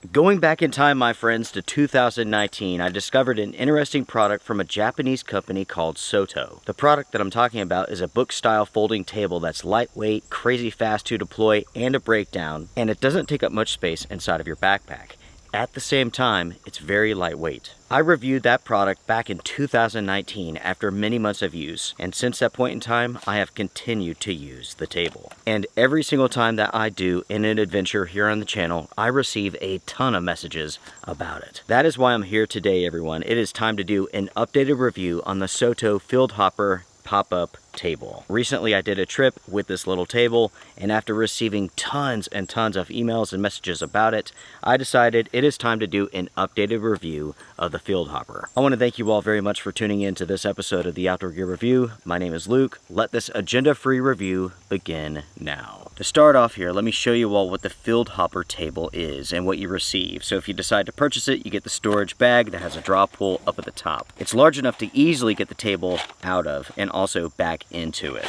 Going back in time, my friends, to 2019, I discovered an interesting product from a Japanese company called SOTO. The product that I'm talking about is a book-style folding table that's lightweight, crazy fast to deploy and to break down, and it doesn't take up much space inside of your backpack. At the same time, it's very lightweight. I reviewed that product back in 2019 after many months of use, and since that point in time, I have continued to use the table. And every single time that I do in an adventure here on the channel, I receive a ton of messages about it. That is why I'm here today, everyone. It is time to do an updated review on the SOTO Field Hopper pop-up table. Recently I did a trip with this little table, and after receiving tons and tons of emails and messages about it, I decided it is time to do an updated review of the Field Hopper. I want to thank you all very much for tuning in to this episode of the Outdoor Gear Review. My name is Luke. Let this agenda-free review begin now. To start off here, let me show you all what the Field Hopper table is and what you receive. So if you decide to purchase it, you get the storage bag that has a draw pull up at the top. It's large enough to easily get the table out of and also back into it.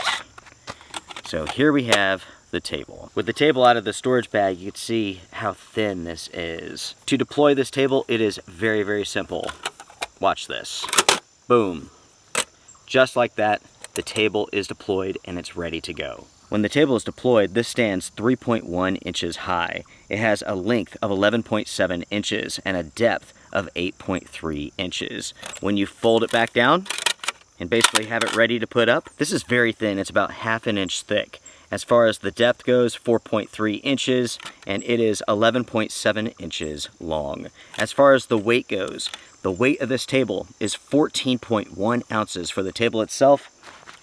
So here we have the table. With the table out of the storage bag, you can see how thin this is. To deploy this table, it is very, very simple. Watch this. Boom. Just like that, the table is deployed and it's ready to go. When the table is deployed, this stands 3.1 inches high. It has a length of 11.7 inches and a depth of 8.3 inches. When you fold it back down and basically have it ready to put up, this is very thin. It's about half an inch thick. As far as the depth goes, 4.3 inches, and it is 11.7 inches long. As far as the weight goes, the weight of this table is 14.1 ounces for the table itself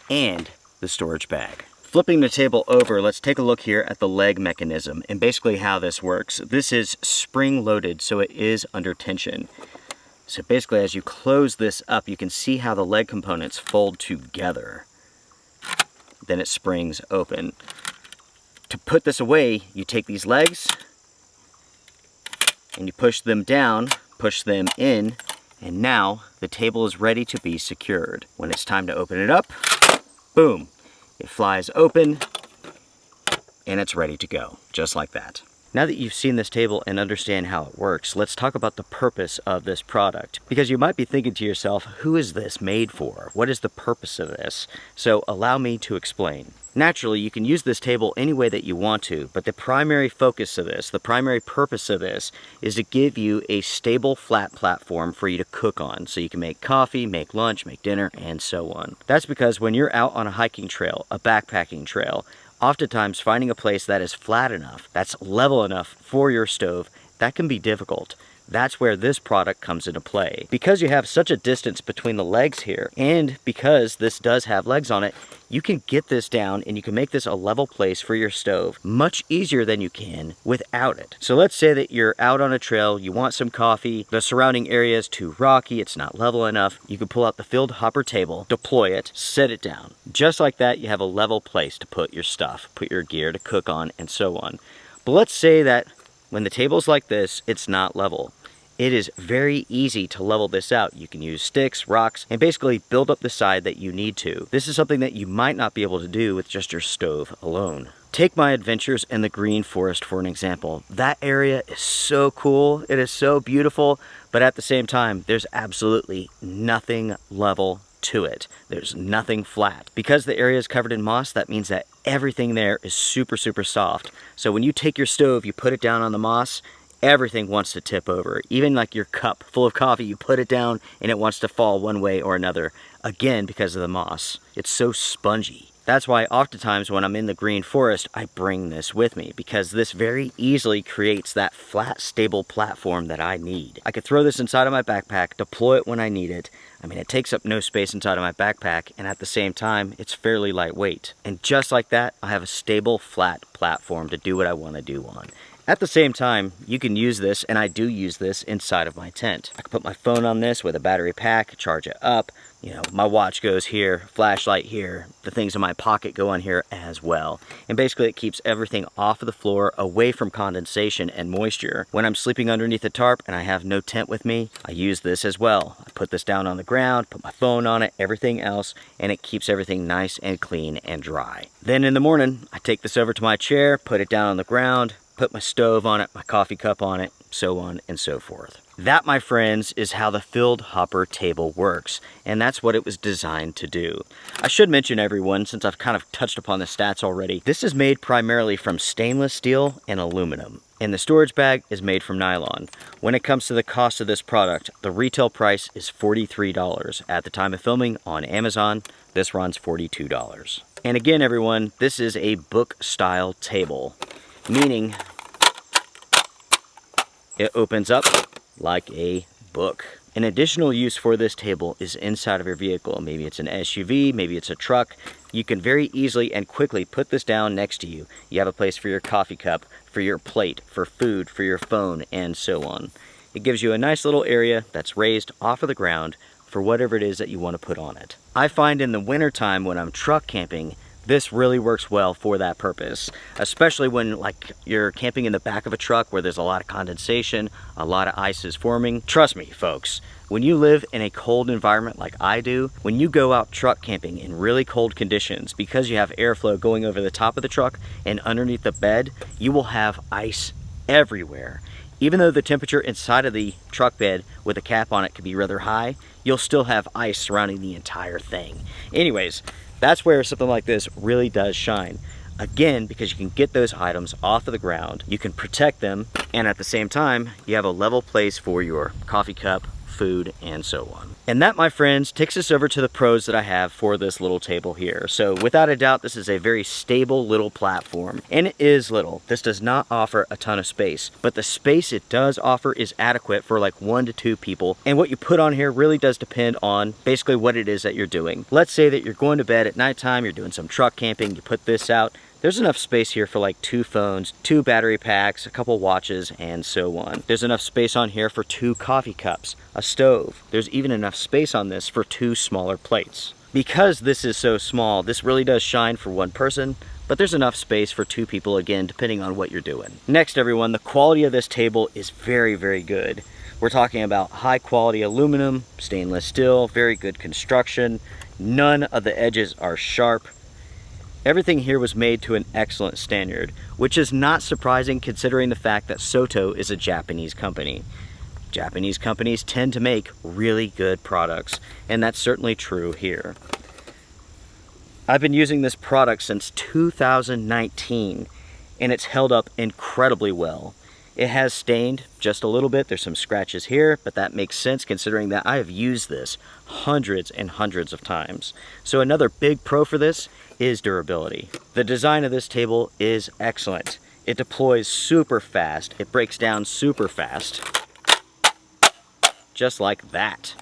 and the storage bag. Flipping the table over, let's take a look here at the leg mechanism and basically how this works. This is spring loaded, so it is under tension. So basically, as you close this up, you can see how the leg components fold together. Then it springs open. To put this away, you take these legs and you push them down, push them in, and now the table is ready to be secured. When it's time to open it up, boom, it flies open and it's ready to go, just like that. Now that you've seen this table and understand how it works, let's talk about the purpose of this product. Because you might be thinking to yourself, who is this made for? What is the purpose of this? So allow me to explain. Naturally, you can use this table any way that you want to, but the primary focus of this, the primary purpose of this, is to give you a stable, flat platform for you to cook on. So you can make coffee, make lunch, make dinner, and so on. That's because when you're out on a hiking trail, a backpacking trail, oftentimes finding a place that is flat enough, that's level enough for your stove, that can be difficult. That's where this product comes into play. Because you have such a distance between the legs here, and because this does have legs on it, you can get this down and you can make this a level place for your stove much easier than you can without it. So let's say that you're out on a trail, you want some coffee, the surrounding area is too rocky, it's not level enough. You can pull out the Field Hopper table, deploy it, set it down. Just like that, you have a level place to put your stuff, put your gear to cook on, and so on. But let's say that when the table's like this, it's not level. It is very easy to level this out. You can use sticks, rocks, and basically build up the side that you need to. This is something that you might not be able to do with just your stove alone. Take my adventures in the Green Forest for an example. That area is so cool, it is so beautiful, but at the same time, there's absolutely nothing level to it. There's nothing flat. Because the area is covered in moss, that means that everything there is super, super soft. So when you take your stove, you put it down on the moss, everything wants to tip over. Even like your cup full of coffee, you put it down and it wants to fall one way or another. Again, because of the moss. It's so spongy. That's why oftentimes when I'm in the Green Forest, I bring this with me, because this very easily creates that flat, stable platform that I need. I could throw this inside of my backpack, deploy it when I need it. I mean, it takes up no space inside of my backpack, and at the same time, it's fairly lightweight. And just like that, I have a stable, flat platform to do what I want to do on. At the same time, you can use this, and I do use this inside of my tent. I can put my phone on this with a battery pack, charge it up. You know, my watch goes here, flashlight here, the things in my pocket go on here as well. And basically it keeps everything off of the floor, away from condensation and moisture. When I'm sleeping underneath a tarp and I have no tent with me, I use this as well. I put this down on the ground, put my phone on it, everything else, and it keeps everything nice and clean and dry. Then in the morning, I take this over to my chair, put it down on the ground, put my stove on it, my coffee cup on it, so on and so forth. That, my friends, is how the Field Hopper Table works, and that's what it was designed to do. I should mention, everyone, since I've kind of touched upon the stats already, this is made primarily from stainless steel and aluminum, and the storage bag is made from nylon. When it comes to the cost of this product, the retail price is $43. At the time of filming on Amazon, this runs $42. And again, everyone, this is a book-style table, meaning it opens up like a book. An additional use for this table is inside of your vehicle. Maybe it's an SUV, maybe it's a truck. You can very easily and quickly put this down next to you. You have a place for your coffee cup, for your plate, for food, for your phone, and so on. It gives you a nice little area that's raised off of the ground for whatever it is that you want to put on it. I find in the wintertime when I'm truck camping, this really works well for that purpose, especially when like you're camping in the back of a truck where there's a lot of condensation, a lot of ice is forming. Trust me, folks, when you live in a cold environment like I do, when you go out truck camping in really cold conditions, because you have airflow going over the top of the truck and underneath the bed, you will have ice everywhere. Even though the temperature inside of the truck bed with a cap on it could be rather high, you'll still have ice surrounding the entire thing. Anyways, that's where something like this really does shine. Again, because you can get those items off of the ground, you can protect them, and at the same time, you have a level place for your coffee cup, food, and so on. And that, my friends, takes us over to the pros that I have for this little table here. So without a doubt, this is a very stable little platform, and it is little. This does not offer a ton of space, but the space it does offer is adequate for like 1 to 2 people. And what you put on here really does depend on basically what it is that you're doing. Let's say that you're going to bed at nighttime, you're doing some truck camping, you put this out. There's enough space here for like 2 phones, 2 battery packs, a couple watches, and so on. There's enough space on here for 2 coffee cups, a stove. There's even enough space on this for 2 smaller plates. Because this is so small, this really does shine for 1 person, but there's enough space for 2 people, again, depending on what you're doing. Next, everyone, the quality of this table is very, very good. We're talking about high quality aluminum, stainless steel, very good construction. None of the edges are sharp. Everything here was made to an excellent standard, which is not surprising considering the fact that SOTO is a Japanese company. Japanese companies tend to make really good products, and that's certainly true here. I've been using this product since 2019, and it's held up incredibly well. It has stained just a little bit. There's some scratches here, but that makes sense considering that I have used this hundreds and hundreds of times. So another big pro for this is durability. The design of this table is excellent. It deploys super fast. It breaks down super fast. Just like that.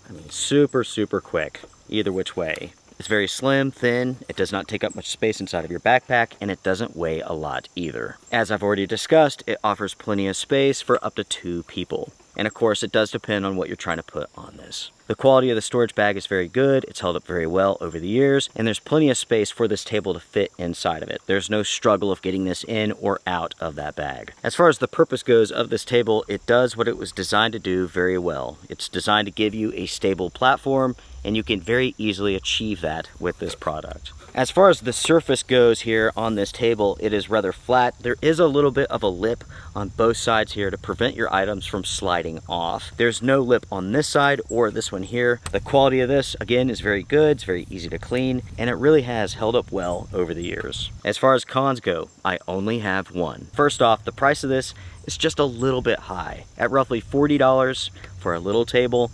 I mean, super, super quick, either which way. It's very slim, thin, it does not take up much space inside of your backpack, and it doesn't weigh a lot either. As I've already discussed, it offers plenty of space for up to 2 people. And of course, it does depend on what you're trying to put on this. The quality of the storage bag is very good, it's held up very well over the years, and there's plenty of space for this table to fit inside of it. There's no struggle of getting this in or out of that bag. As far as the purpose goes of this table, it does what it was designed to do very well. It's designed to give you a stable platform, and you can very easily achieve that with this product. As far as the surface goes here on this table, it is rather flat. There is a little bit of a lip on both sides here to prevent your items from sliding off. There's no lip on this side or this one here. The quality of this, again, is very good. It's very easy to clean, and it really has held up well over the years. As far as cons go, I only have one. First off, the price of this is just a little bit high. At roughly $40 for a little table,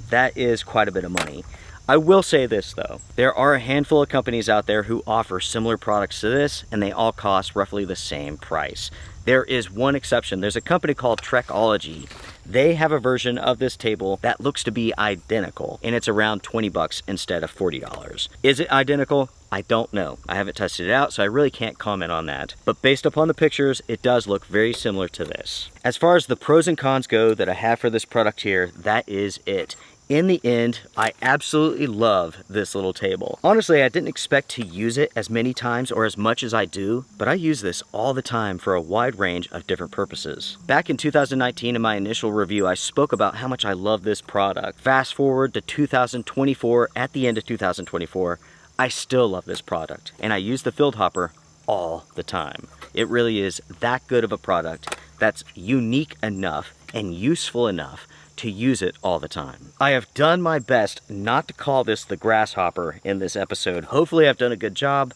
that is quite a bit of money. I will say this though, there are a handful of companies out there who offer similar products to this, and they all cost roughly the same price. There is one exception. There's a company called Trekology. They have a version of this table that looks to be identical, and it's around 20 bucks instead of $40. Is it identical? I don't know. I haven't tested it out, so I really can't comment on that. But based upon the pictures, it does look very similar to this. As far as the pros and cons go that I have for this product here, that is it. In the end, I absolutely love this little table. Honestly, I didn't expect to use it as many times or as much as I do, but I use this all the time for a wide range of different purposes. Back in 2019, in my initial review, I spoke about how much I love this product. Fast forward to 2024, at the end of 2024, I still love this product, and I use the Field Hopper all the time. It really is that good of a product that's unique enough and useful enough to use it all the time. I have done my best not to call this the grasshopper in this episode. Hopefully I've done a good job,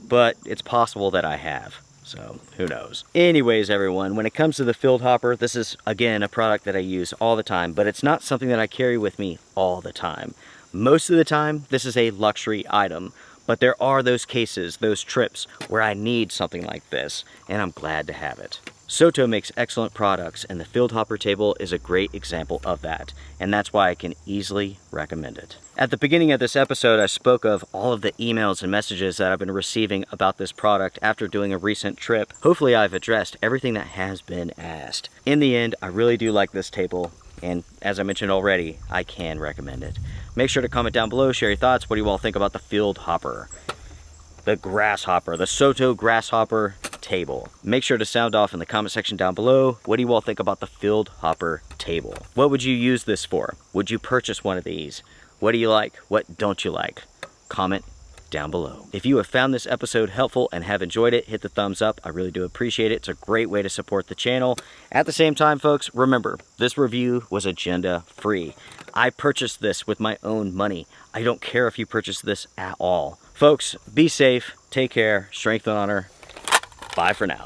but it's possible that I have. So who knows? Anyways, everyone, when it comes to the Field Hopper, this is again a product that I use all the time, but it's not something that I carry with me all the time. Most of the time, this is a luxury item, but there are those cases, those trips where I need something like this, and I'm glad to have it. SOTO makes excellent products, and the Field Hopper Table is a great example of that, and that's why I can easily recommend it. At the beginning of this episode, I spoke of all of the emails and messages that I've been receiving about this product after doing a recent trip. Hopefully I've addressed everything that has been asked. In the end, I really do like this table, and as I mentioned already, I can recommend it. Make sure to comment down below, share your thoughts. What do you all think about the Field Hopper? The grasshopper, the SOTO grasshopper table. Make sure to sound off in the comment section down below. What do you all think about the Field Hopper table? What would you use this for? Would you purchase one of these? What do you like? What don't you like? Comment down below. If you have found this episode helpful and have enjoyed it, hit the thumbs up. I really do appreciate it. It's a great way to support the channel. At the same time, folks, remember, this review was agenda free. I purchased this with my own money. I don't care if you purchase this at all. Folks, be safe, take care, strength and honor. Bye for now.